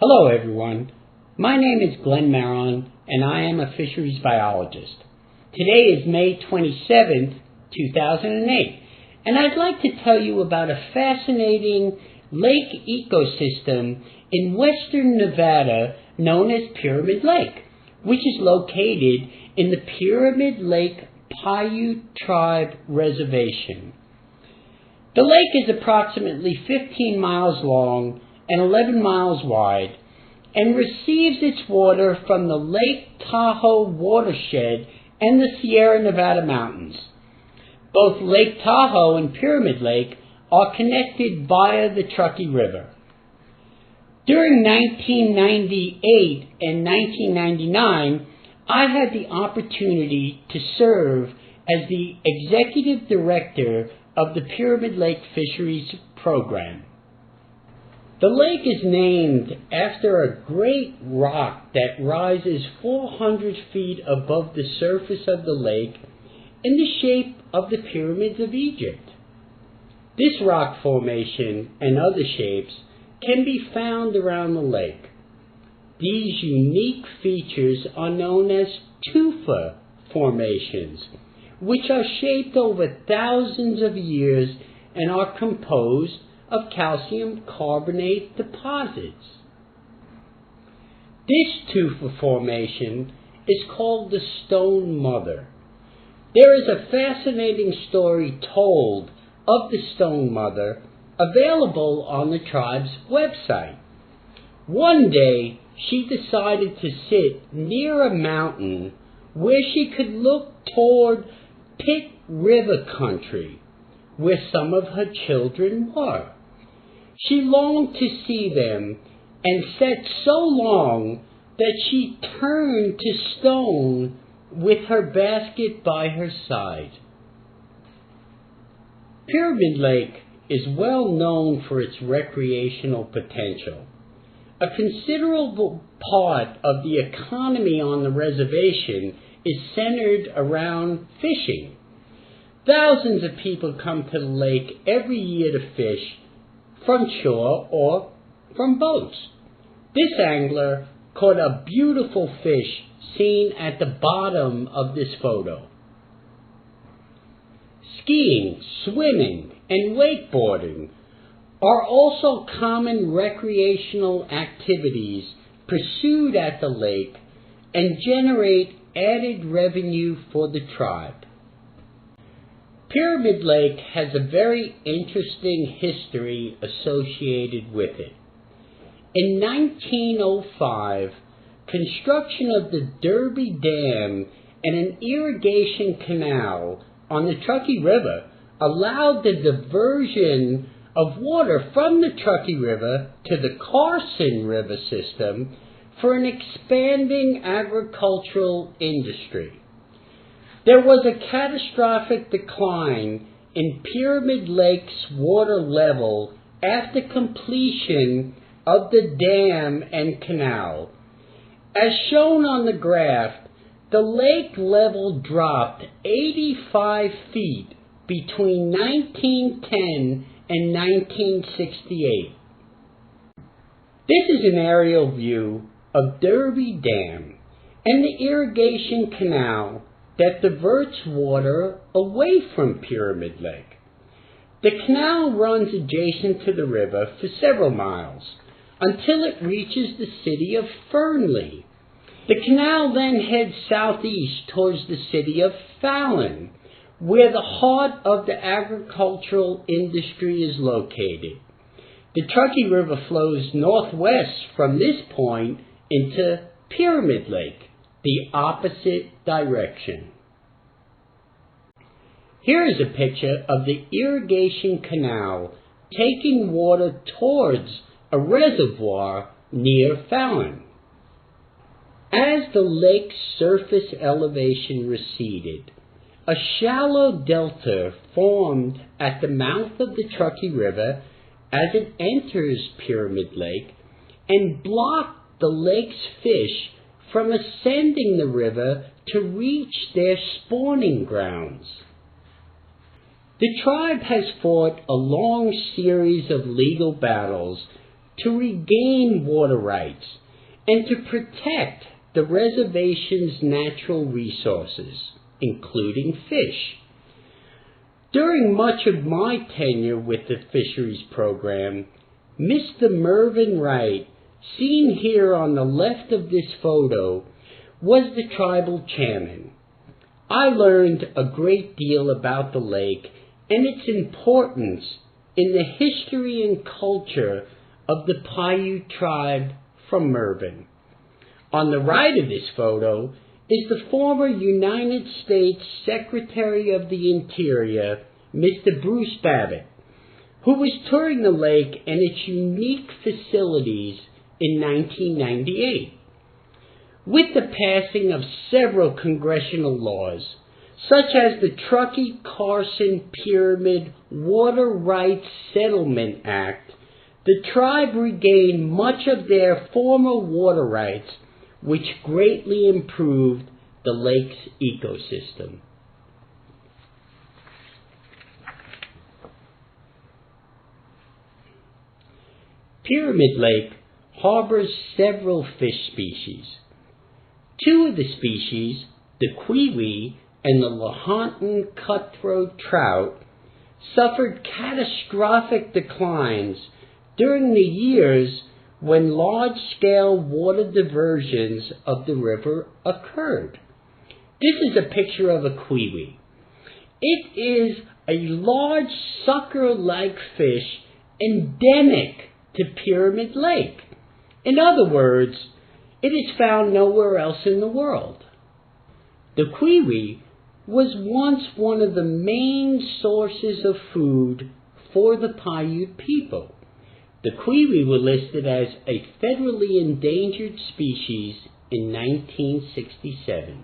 Hello everyone, my name is Glenn Maron and I am a fisheries biologist. Today is May 27th, 2008, and I'd like to tell you about a fascinating lake ecosystem in western Nevada known as Pyramid Lake, which is located in the Pyramid Lake Paiute Tribe Reservation. The lake is approximately 15 miles long and 11 miles wide, and receives its water from the Lake Tahoe watershed and the Sierra Nevada mountains. Both Lake Tahoe and Pyramid Lake are connected via the Truckee River. During 1998 and 1999, I had the opportunity to serve as the executive director of the Pyramid Lake Fisheries program. The lake is named after a great rock that rises 400 feet above the surface of the lake in the shape of the pyramids of Egypt. This rock formation and other shapes can be found around the lake. These unique features are known as tufa formations, which are shaped over thousands of years and are composed of calcium carbonate deposits. This tufa formation is called the Stone Mother. There is a fascinating story told of the Stone Mother available on the tribe's website. One day, she decided to sit near a mountain where she could look toward Pit River country, where some of her children were. She longed to see them and sat so long that she turned to stone with her basket by her side. Pyramid Lake is well known for its recreational potential. A considerable part of the economy on the reservation is centered around fishing. Thousands of people come to the lake every year to fish from shore or from boats. This angler caught a beautiful fish seen at the bottom of this photo. Skiing, swimming, and wakeboarding are also common recreational activities pursued at the lake and generate added revenue for the tribe. Pyramid Lake has a very interesting history associated with it. In 1905, construction of the Derby Dam and an irrigation canal on the Truckee River allowed the diversion of water from the Truckee River to the Carson River system for an expanding agricultural industry. There was a catastrophic decline in Pyramid Lake's water level after completion of the dam and canal. As shown on the graph, the lake level dropped 85 feet between 1910 and 1968. This is an aerial view of Derby Dam and the irrigation canal that diverts water away from Pyramid Lake. The canal runs adjacent to the river for several miles until it reaches the city of Fernley. The canal then heads southeast towards the city of Fallon, where the heart of the agricultural industry is located. The Truckee River flows northwest from this point into Pyramid Lake, the opposite direction. Here is a picture of the irrigation canal taking water towards a reservoir near Fallon. As the lake's surface elevation receded, a shallow delta formed at the mouth of the Truckee River as it enters Pyramid Lake and blocked the lake's fish from ascending the river to reach their spawning grounds. The tribe has fought a long series of legal battles to regain water rights and to protect the reservation's natural resources, including fish. During much of my tenure with the fisheries program, Mr. Mervyn Wright, seen here on the left of this photo, was the tribal chairman. I learned a great deal about the lake and its importance in the history and culture of the Paiute tribe from Mervyn. On the right of this photo is the former United States Secretary of the Interior, Mr. Bruce Babbitt, who was touring the lake and its unique facilities in 1998. With the passing of several congressional laws, such as the Truckee-Carson Pyramid Water Rights Settlement Act, the tribe regained much of their former water rights, which greatly improved the lake's ecosystem. Pyramid Lake harbors several fish species. Two of the species, the cui-ui and the Lahontan cutthroat trout, suffered catastrophic declines during the years when large-scale water diversions of the river occurred. This is a picture of a cui-ui. It is a large sucker-like fish endemic to Pyramid Lake. In other words, it is found nowhere else in the world. The cui-ui was once one of the main sources of food for the Paiute people. The cui-ui were listed as a federally endangered species in 1967.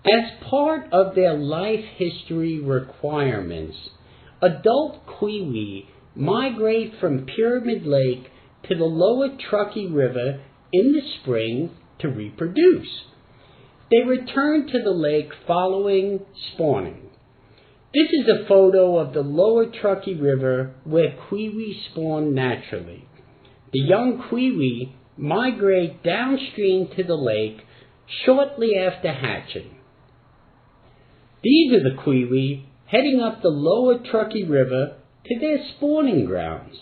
As part of their life history requirements, adult cui-ui migrate from Pyramid Lake to the lower Truckee River in the spring to reproduce. They return to the lake following spawning. This is a photo of the lower Truckee River where cui-ui spawn naturally. The young cui-ui migrate downstream to the lake shortly after hatching. These are the cui-ui heading up the lower Truckee River to their spawning grounds.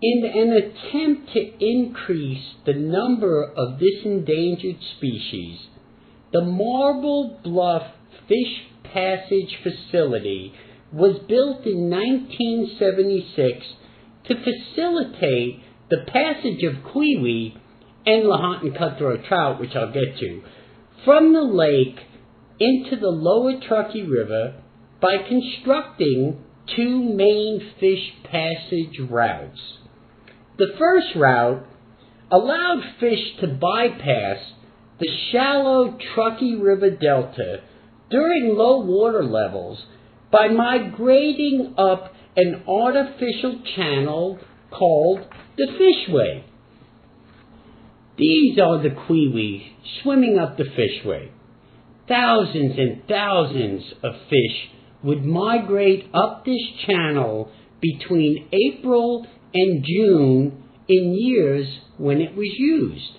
In an attempt to increase the number of this endangered species, the Marble Bluff Fish Passage Facility was built in 1976 to facilitate the passage of cui-ui and Lahontan cutthroat trout, which I'll get to, from the lake into the lower Truckee River by constructing two main fish passage routes. The first route allowed fish to bypass the shallow Truckee River Delta during low water levels by migrating up an artificial channel called the fishway. These are the cui-ui swimming up the fishway. Thousands and thousands of fish would migrate up this channel between April and June in years when it was used.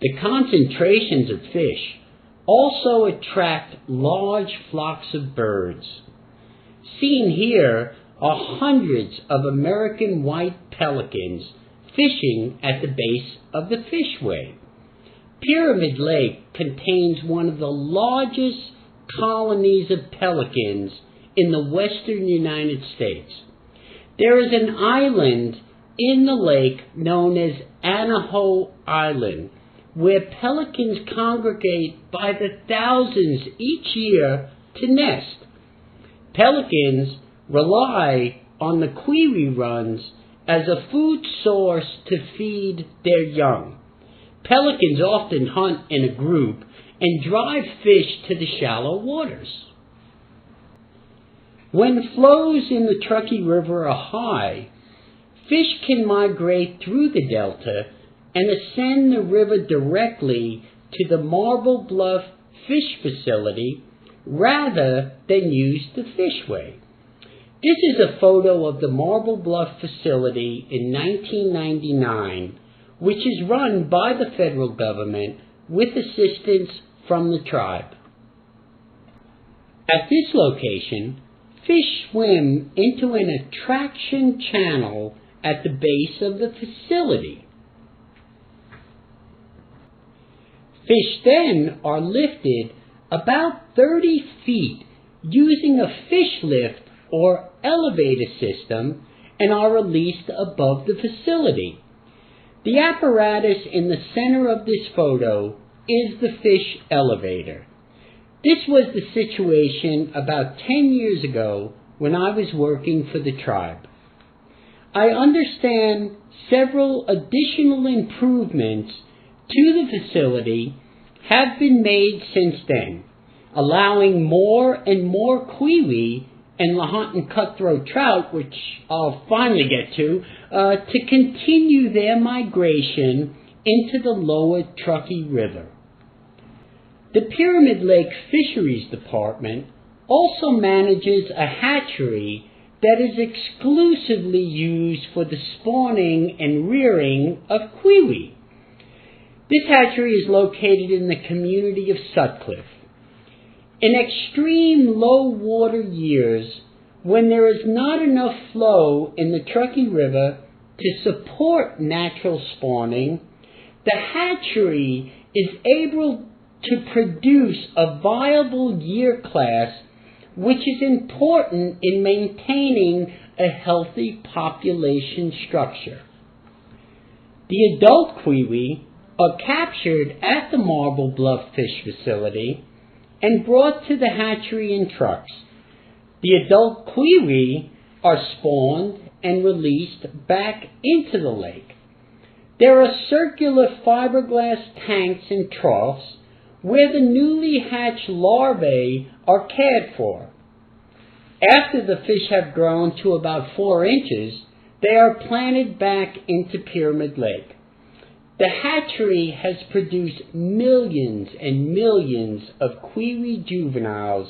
The concentrations of fish also attract large flocks of birds. Seen here are hundreds of American white pelicans fishing at the base of the fishway. Pyramid Lake contains one of the largest colonies of pelicans in the western United States. There is an island in the lake known as Anaho Island, where pelicans congregate by the thousands each year to nest. Pelicans rely on the cui-ui runs as a food source to feed their young. Pelicans often hunt in a group and drive fish to the shallow waters. When flows in the Truckee River are high, fish can migrate through the delta and ascend the river directly to the Marble Bluff Fish Facility rather than use the fishway. This is a photo of the Marble Bluff facility in 1999, which is run by the federal government with assistance from the tribe. At this location, fish swim into an attraction channel at the base of the facility. Fish then are lifted about 30 feet using a fish lift or elevator system and are released above the facility. The apparatus in the center of this photo is the fish elevator. This was the situation about 10 years ago when I was working for the tribe. I understand several additional improvements to the facility have been made since then, allowing more and more cui-ui and Lahontan cutthroat trout, which I'll finally get to continue their migration into the lower Truckee River. The Pyramid Lake Fisheries Department also manages a hatchery that is exclusively used for the spawning and rearing of cui-ui. This hatchery is located in the community of Sutcliffe. In extreme low water years, when there is not enough flow in the Truckee River to support natural spawning, the hatchery is able to produce a viable year class, which is important in maintaining a healthy population structure. The adult cui-ui are captured at the Marble Bluff Fish Facility and brought to the hatchery in trucks. The adult cui-ui are spawned and released back into the lake. There are circular fiberglass tanks and troughs where the newly hatched larvae are cared for. After the fish have grown to about 4 inches, they are planted back into Pyramid Lake. The hatchery has produced millions and millions of cui-ui juveniles,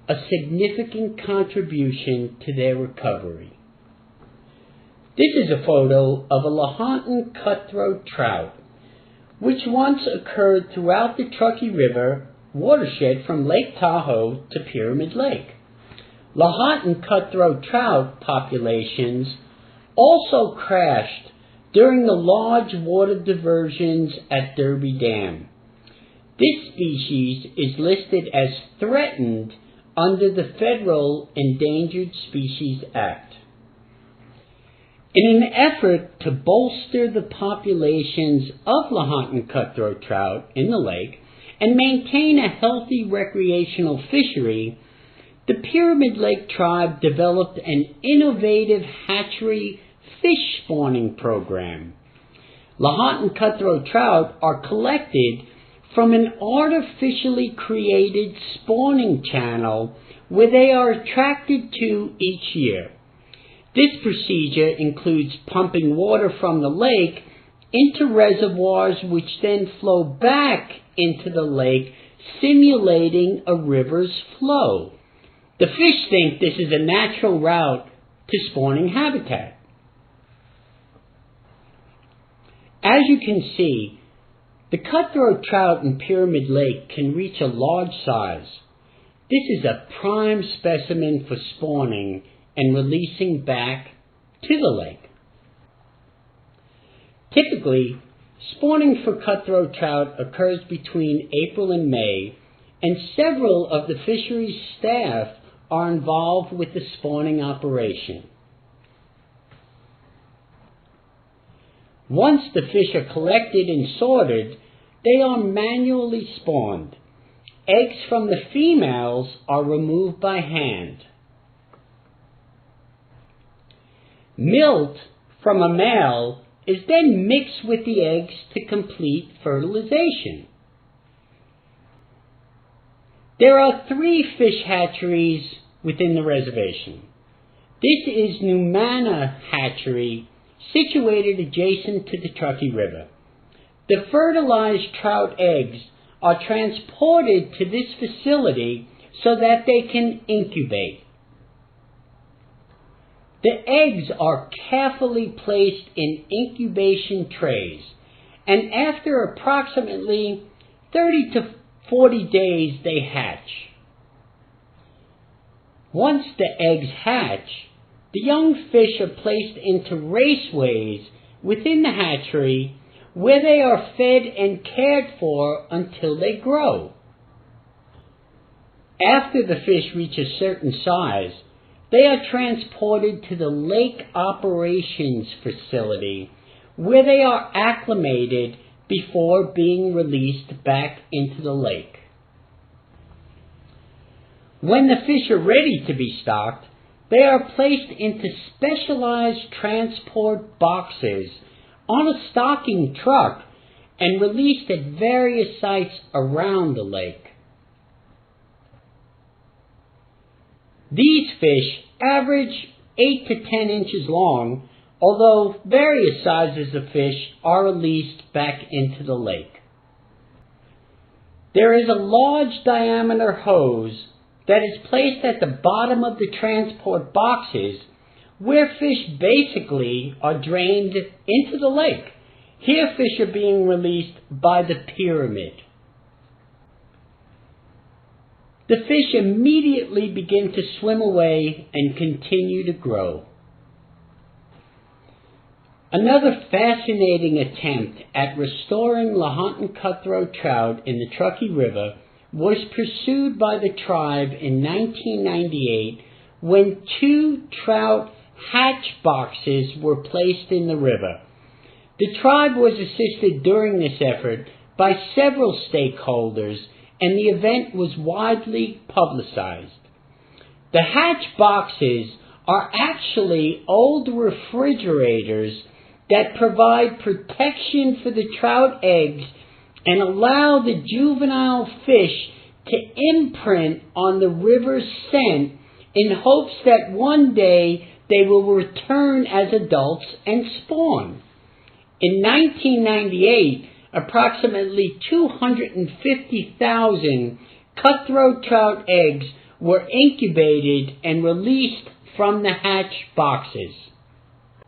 a significant contribution to their recovery. This is a photo of a Lahontan cutthroat trout, which once occurred throughout the Truckee River watershed from Lake Tahoe to Pyramid Lake. Lahontan cutthroat trout populations also crashed during the large water diversions at Derby Dam. This species is listed as threatened under the Federal Endangered Species Act. In an effort to bolster the populations of Lahontan cutthroat trout in the lake and maintain a healthy recreational fishery, the Pyramid Lake tribe developed an innovative hatchery fish spawning program. Lahontan cutthroat trout are collected from an artificially created spawning channel where they are attracted to each year. This procedure includes pumping water from the lake into reservoirs which then flow back into the lake, simulating a river's flow. The fish think this is a natural route to spawning habitat. As you can see, the cutthroat trout in Pyramid Lake can reach a large size. This is a prime specimen for spawning and releasing back to the lake. Typically, spawning for cutthroat trout occurs between April and May, and several of the fisheries staff are involved with the spawning operation. Once the fish are collected and sorted, they are manually spawned. Eggs from the females are removed by hand. Milt from a male is then mixed with the eggs to complete fertilization. There are 3 fish hatcheries within the reservation. This is Numana Hatchery, situated adjacent to the Truckee River. The fertilized trout eggs are transported to this facility so that they can incubate. The eggs are carefully placed in incubation trays, and after approximately 30 to 40 days they hatch. Once the eggs hatch, the young fish are placed into raceways within the hatchery where they are fed and cared for until they grow. After the fish reach a certain size, they are transported to the lake operations facility where they are acclimated before being released back into the lake. When the fish are ready to be stocked, they are placed into specialized transport boxes on a stocking truck and released at various sites around the lake. These fish average 8 to 10 inches long, although various sizes of fish are released back into the lake. There is a large diameter hose that is placed at the bottom of the transport boxes where fish basically are drained into the lake. Here fish are being released by the pyramid. The fish immediately begin to swim away and continue to grow. Another fascinating attempt at restoring Lahontan cutthroat trout in the Truckee River was pursued by the tribe in 1998 when 2 trout hatch boxes were placed in the river. The tribe was assisted during this effort by several stakeholders, and the event was widely publicized. The hatch boxes are actually old refrigerators that provide protection for the trout eggs and allow the juvenile fish to imprint on the river's scent in hopes that one day they will return as adults and spawn. In 1998, approximately 250,000 cutthroat trout eggs were incubated and released from the hatch boxes.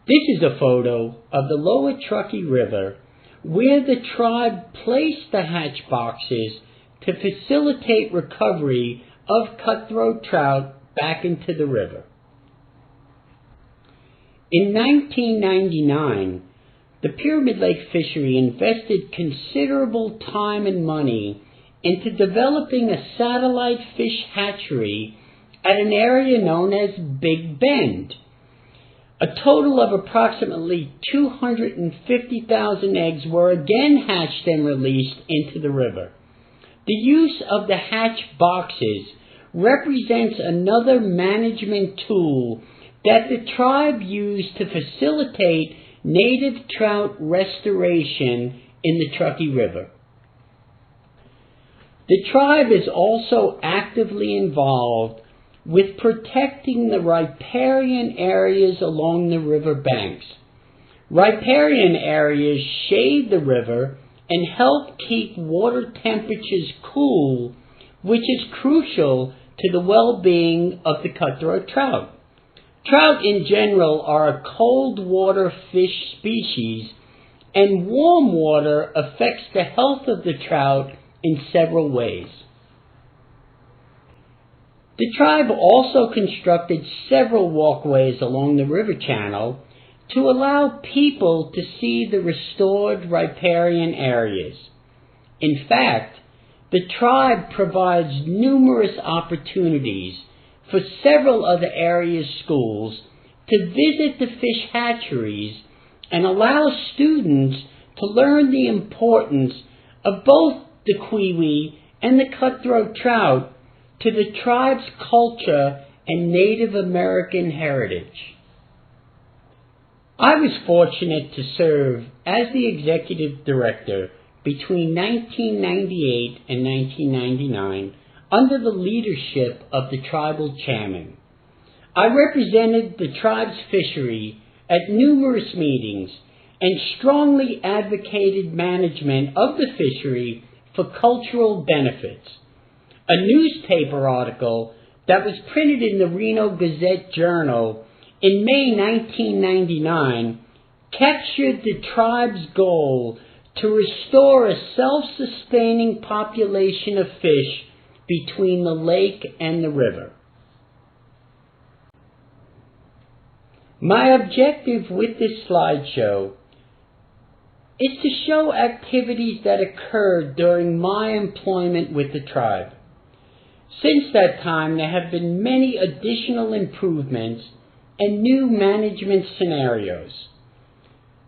This is a photo of the lower Truckee River where the tribe placed the hatch boxes to facilitate recovery of cutthroat trout back into the river. In 1999, the Pyramid Lake Fishery invested considerable time and money into developing a satellite fish hatchery at an area known as Big Bend. A total of approximately 250,000 eggs were again hatched and released into the river. The use of the hatch boxes represents another management tool that the tribe used to facilitate native trout restoration in the Truckee River. The tribe is also actively involved with protecting the riparian areas along the river banks. Riparian areas shade the river and help keep water temperatures cool, which is crucial to the well-being of the cutthroat trout. Trout in general are a cold water fish species, and warm water affects the health of the trout in several ways. The tribe also constructed several walkways along the river channel to allow people to see the restored riparian areas. In fact, the tribe provides numerous opportunities for several other areas' schools to visit the fish hatcheries and allow students to learn the importance of both the cui-ui and the cutthroat trout to the tribe's culture and Native American heritage. I was fortunate to serve as the executive director between 1998 and 1999 under the leadership of the tribal chairman. I represented the tribe's fishery at numerous meetings and strongly advocated management of the fishery for cultural benefits. A newspaper article that was printed in the Reno Gazette Journal in May 1999, captured the tribe's goal to restore a self-sustaining population of fish between the lake and the river. My objective with this slideshow is to show activities that occurred during my employment with the tribe. Since that time, there have been many additional improvements and new management scenarios.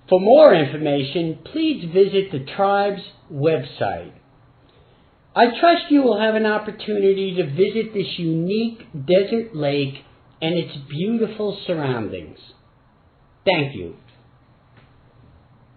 For more information, please visit the tribe's website. I trust you will have an opportunity to visit this unique desert lake and its beautiful surroundings. Thank you.